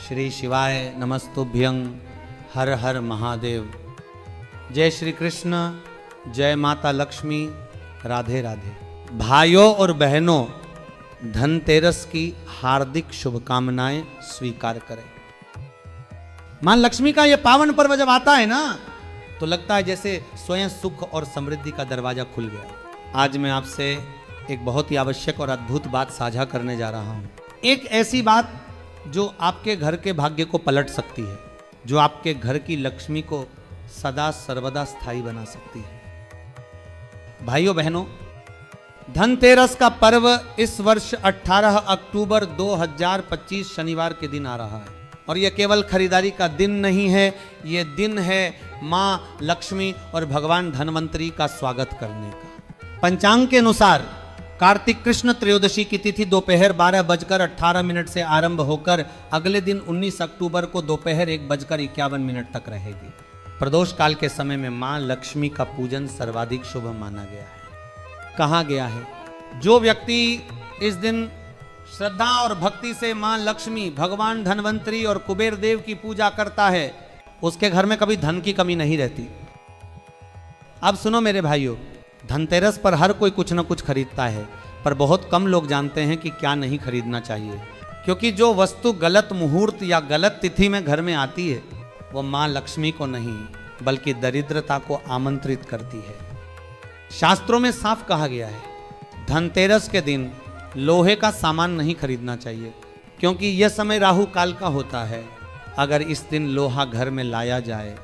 श्री शिवाय नमस्तुभ्यं, हर हर महादेव। जय श्री कृष्ण, जय माता लक्ष्मी, राधे राधे। भाइयों और बहनों, धनतेरस की हार्दिक शुभकामनाएं स्वीकार करें। मां लक्ष्मी का यह पावन पर्व जब आता है ना, तो लगता है जैसे स्वयं सुख और समृद्धि का दरवाजा खुल गया। आज मैं आपसे एक बहुत ही आवश्यक और अद्भुत बात साझा करने जा रहा हूं। एक ऐसी बात जो आपके घर के भाग्य को पलट सकती है, जो आपके घर की लक्ष्मी को सदा सर्वदा स्थायी बना सकती है। भाइयों बहनों, धनतेरस का पर्व इस वर्ष 18 अक्टूबर 2025 शनिवार के दिन आ रहा है। और यह केवल खरीदारी का दिन नहीं है, यह दिन है मां लक्ष्मी और भगवान धनवंतरी का स्वागत करने का। पंचांग के अनुसार कार्तिक कृष्ण त्रयोदशी की तिथि दोपहर 12:18 से आरंभ होकर अगले दिन 19 अक्टूबर को दोपहर 1:51 तक रहेगी। प्रदोष काल के समय में मां लक्ष्मी का पूजन सर्वाधिक शुभ माना गया है। कहा गया है, जो व्यक्ति इस दिन श्रद्धा और भक्ति से मां लक्ष्मी, भगवान धनवंतरी और कुबेर देव की पूजा करता है, उसके घर में कभी धन की कमी नहीं रहती। अब सुनो मेरे भाइयों, धनतेरस पर हर कोई कुछ न कुछ खरीदता है, पर बहुत कम लोग जानते हैं कि क्या नहीं खरीदना चाहिए। क्योंकि जो वस्तु गलत मुहूर्त या गलत तिथि में घर में आती है, वो मां लक्ष्मी को नहीं बल्कि दरिद्रता को आमंत्रित करती है। शास्त्रों में साफ कहा गया है, धनतेरस के दिन लोहे का सामान नहीं खरीदना चाहिए, क्योंकि यह समय राहु काल का होता है। अगर इस दिन लोहा घर में लाया जाए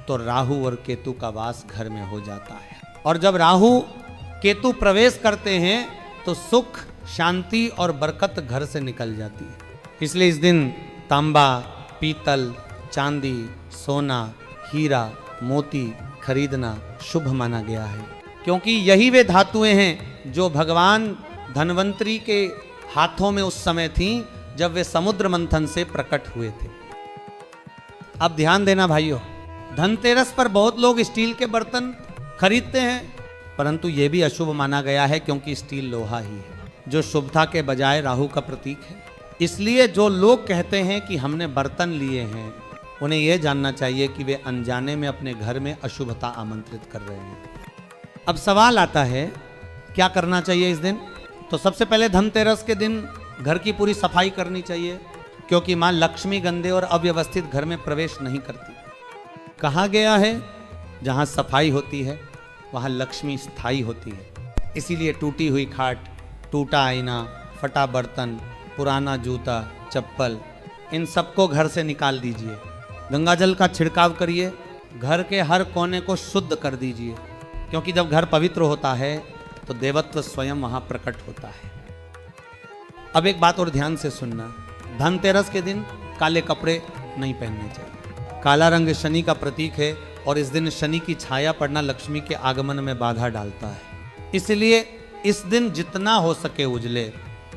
तो राहु और केतु का वास घर में हो जाता है, और जब राहु केतु प्रवेश करते हैं तो सुख, शांति और बरकत घर से निकल जाती है। इसलिए इस दिन तांबा, पीतल, चांदी, सोना, हीरा, मोती खरीदना शुभ माना गया है, क्योंकि यही वे धातुएं हैं जो भगवान धनवंतरी के हाथों में उस समय थीं जब वे समुद्र मंथन से प्रकट हुए थे। अब ध्यान देना भाइयों, धनतेरस पर बहुत लोग स्टील के बर्तन खरीदते हैं, परंतु यह भी अशुभ माना गया है, क्योंकि स्टील लोहा ही है जो शुभता के बजाय राहु का प्रतीक है। इसलिए जो लोग कहते हैं कि हमने बर्तन लिए हैं, उन्हें यह जानना चाहिए कि वे अनजाने में अपने घर में अशुभता आमंत्रित कर रहे हैं। अब सवाल आता है, क्या करना चाहिए इस दिन? तो सबसे पहले धनतेरस के दिन घर की पूरी सफाई करनी चाहिए, क्योंकि मां लक्ष्मी गंदे और अव्यवस्थित घर में प्रवेश नहीं करती। कहा गया है, जहां सफाई होती है वहां लक्ष्मी स्थायी होती है। इसीलिए टूटी हुई खाट, टूटा आईना, फटा बर्तन, पुराना जूता, चप्पल, इन सबको घर से निकाल दीजिए। गंगाजल का छिड़काव करिए, घर के हर कोने को शुद्ध कर दीजिए, क्योंकि जब घर पवित्र होता है तो देवत्व स्वयं वहां प्रकट होता है। अब एक बात और ध्यान से सुनना, धनतेरस के दिन काले कपड़े नहीं पहनने चाहिए। काला रंग शनि का प्रतीक है, और इस दिन शनि की छाया पड़ना लक्ष्मी के आगमन में बाधा डालता है। इसलिए इस दिन जितना हो सके उजले,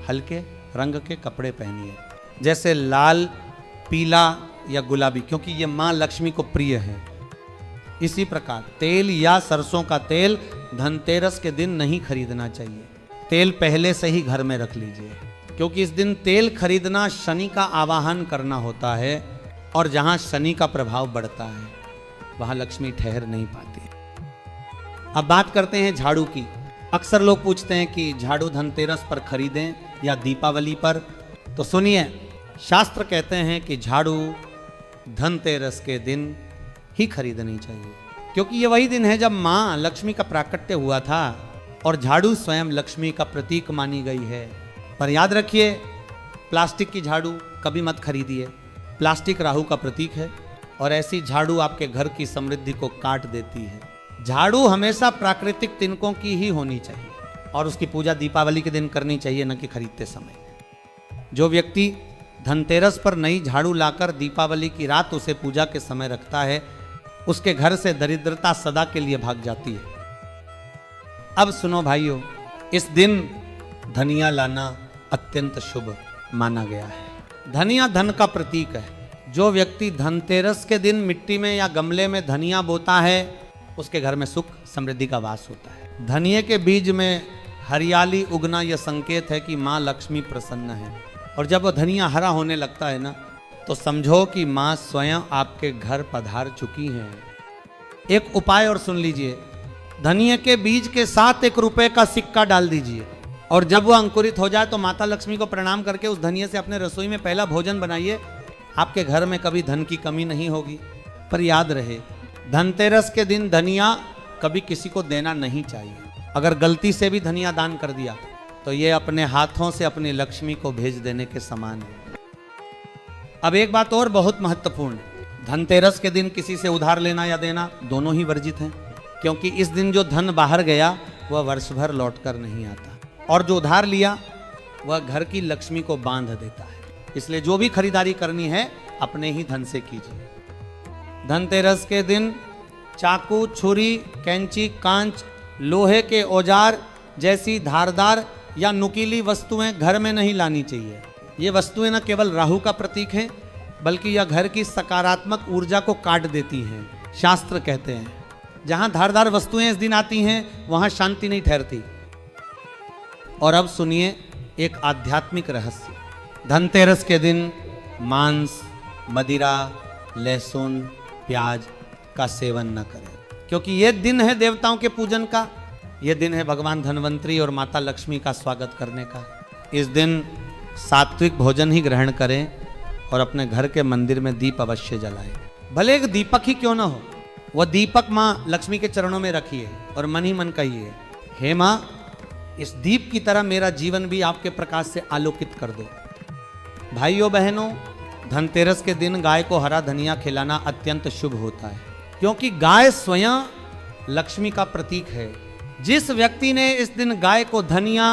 हल्के रंग के कपड़े पहनिए, जैसे लाल, पीला या गुलाबी, क्योंकि ये मां लक्ष्मी को प्रिय है। इसी प्रकार तेल या सरसों का तेल धनतेरस के दिन नहीं खरीदना चाहिए। तेल पहले से ही घर में रख लीजिए, क्योंकि इस दिन तेल खरीदना शनि का आवाहन करना होता है, और जहां शनि का प्रभाव बढ़ता है वहां लक्ष्मी ठहर नहीं पाती। अब बात करते हैं झाड़ू की। अक्सर लोग पूछते हैं कि झाड़ू धनतेरस पर खरीदें या दीपावली पर। तो सुनिए, शास्त्र कहते हैं कि झाड़ू धनतेरस के दिन ही खरीदनी चाहिए, क्योंकि ये वही दिन है जब मां लक्ष्मी का प्राकट्य हुआ था, और झाड़ू स्वयं लक्ष्मी का प्रतीक मानी गई है। पर याद रखिए, प्लास्टिक की झाड़ू कभी मत खरीदिए। प्लास्टिक राहु का प्रतीक है, और ऐसी झाड़ू आपके घर की समृद्धि को काट देती है। झाड़ू हमेशा प्राकृतिक तिनकों की ही होनी चाहिए, और उसकी पूजा दीपावली के दिन करनी चाहिए, न कि खरीदते समय। जो व्यक्ति धनतेरस पर नई झाड़ू लाकर दीपावली की रात उसे पूजा के समय रखता है, उसके घर से दरिद्रता सदा के लिए भाग जाती है। अब सुनो भाइयों, इस दिन धनिया लाना अत्यंत शुभ माना गया है। धनिया धन का प्रतीक है। जो व्यक्ति धनतेरस के दिन मिट्टी में या गमले में धनिया बोता है, उसके घर में सुख समृद्धि का वास होता है। धनिये के बीज में हरियाली उगना यह संकेत है कि माँ लक्ष्मी प्रसन्न है। और जब वो धनिया हरा होने लगता है ना, तो समझो कि माँ स्वयं आपके घर पधार चुकी हैं। एक उपाय और सुन लीजिए, धनिये के बीज के साथ 1 रुपए का सिक्का डाल दीजिए और जब वह अंकुरित हो जाए तो माता लक्ष्मी को प्रणाम करके उस धनिये से अपने रसोई में पहला भोजन बनाइए। आपके घर में कभी धन की कमी नहीं होगी। पर याद रहे, धनतेरस के दिन धनिया कभी किसी को देना नहीं चाहिए। अगर गलती से भी धनिया दान कर दिया तो ये अपने हाथों से अपनी लक्ष्मी को भेज देने के समान है। अब एक बात और बहुत महत्वपूर्ण, धनतेरस के दिन किसी से उधार लेना या देना दोनों ही वर्जित हैं, क्योंकि इस दिन जो धन बाहर गया वह वर्ष भर लौट कर नहीं आता, और जो उधार लिया वह घर की लक्ष्मी को बांध देता है। इसलिए जो भी खरीदारी करनी है अपने ही धन से कीजिए। धनतेरस के दिन चाकू, छुरी, कैंची, कांच, लोहे के औजार जैसी धारदार या नुकीली वस्तुएं घर में नहीं लानी चाहिए। ये वस्तुएं न केवल राहु का प्रतीक हैं, बल्कि यह घर की सकारात्मक ऊर्जा को काट देती हैं। शास्त्र कहते हैं जहां धारदार वस्तुएं इस दिन आती हैं वहां शांति नहीं ठहरती। और अब सुनिए एक आध्यात्मिक रहस्य। धनतेरस के दिन मांस, मदिरा, लहसुन, प्याज का सेवन न करें, क्योंकि यह दिन है देवताओं के पूजन का। यह दिन है भगवान धनवंतरी और माता लक्ष्मी का स्वागत करने का। इस दिन सात्विक भोजन ही ग्रहण करें और अपने घर के मंदिर में दीप अवश्य जलाएं। भले एक दीपक ही क्यों ना हो, वह दीपक माँ लक्ष्मी के चरणों में रखिए और मन ही मन कहिए, हे माँ, इस दीप की तरह मेरा जीवन भी आपके प्रकाश से आलोकित कर दो। भाइयों बहनों, धनतेरस के दिन गाय को हरा धनिया खिलाना अत्यंत शुभ होता है, क्योंकि गाय स्वयं लक्ष्मी का प्रतीक है। जिस व्यक्ति ने इस दिन गाय को धनिया,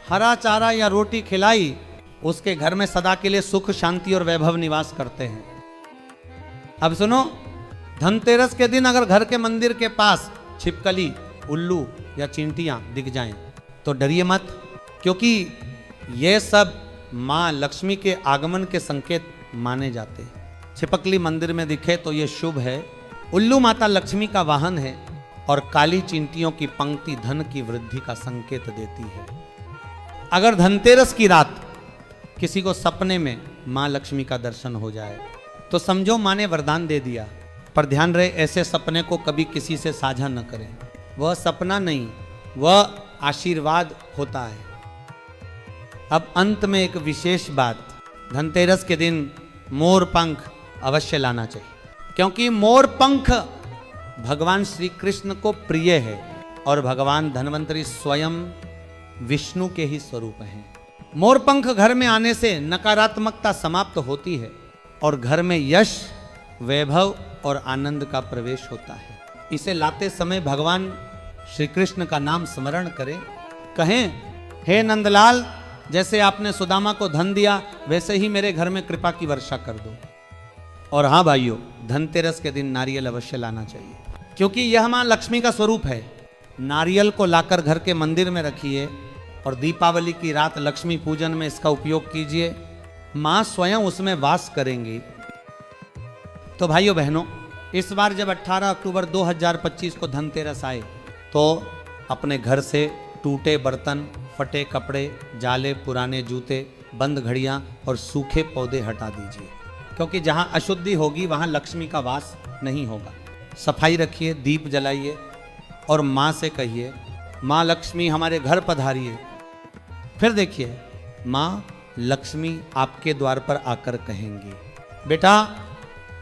हरा चारा या रोटी खिलाई, उसके घर में सदा के लिए सुख, शांति और वैभव निवास करते हैं। अब सुनो, धनतेरस के दिन अगर घर के मंदिर के पास छिपकली, उल्लू या चींटियां दिख जाएं तो डरिए मत, क्योंकि ये सब माँ लक्ष्मी के आगमन के संकेत माने जाते हैं। छिपकली मंदिर में दिखे तो ये शुभ है। उल्लू माता लक्ष्मी का वाहन है और काली चींटियों की पंक्ति धन की वृद्धि का संकेत देती है। अगर धनतेरस की रात किसी को सपने में माँ लक्ष्मी का दर्शन हो जाए तो समझो माँ ने वरदान दे दिया। पर ध्यान रहे, ऐसे सपने को कभी किसी से साझा न करें। वह सपना नहीं, वह आशीर्वाद होता है। अब अंत में एक विशेष बात, धनतेरस के दिन मोर पंख अवश्य लाना चाहिए, क्योंकि मोर पंख भगवान श्री कृष्ण को प्रिय है और भगवान धनवंतरी स्वयं विष्णु के ही स्वरूप हैं। मोर पंख घर में आने से नकारात्मकता समाप्त होती है और घर में यश, वैभव और आनंद का प्रवेश होता है। इसे लाते समय भगवान श्री कृष्ण का नाम स्मरण करें, कहें, हे नंदलाल, जैसे आपने सुदामा को धन दिया वैसे ही मेरे घर में कृपा की वर्षा कर दो। और हाँ भाइयों, धनतेरस के दिन नारियल अवश्य लाना चाहिए, क्योंकि यह मां लक्ष्मी का स्वरूप है। नारियल को लाकर घर के मंदिर में रखिए और दीपावली की रात लक्ष्मी पूजन में इसका उपयोग कीजिए। मां स्वयं उसमें वास करेंगी। तो भाइयों बहनों, इस बार जब 18 अक्टूबर 2025 को धनतेरस आए तो अपने घर से टूटे बर्तन, फटे कपड़े, जाले, पुराने जूते, बंद घड़ियां और सूखे पौधे हटा दीजिए, क्योंकि जहां अशुद्धि होगी वहां लक्ष्मी का वास नहीं होगा। सफाई रखिए, दीप जलाइए और माँ से कहिए, माँ लक्ष्मी हमारे घर पधारिए। फिर देखिए, माँ लक्ष्मी आपके द्वार पर आकर कहेंगी, बेटा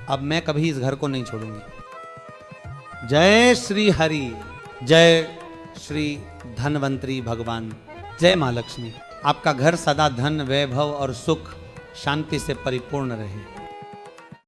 अब मैं कभी इस घर को नहीं छोड़ूंगी। जय श्री हरि, जय श्री धनवंतरी भगवान, जय माँ लक्ष्मी। आपका घर सदा धन, वैभव और सुख, शांति से परिपूर्ण रहे।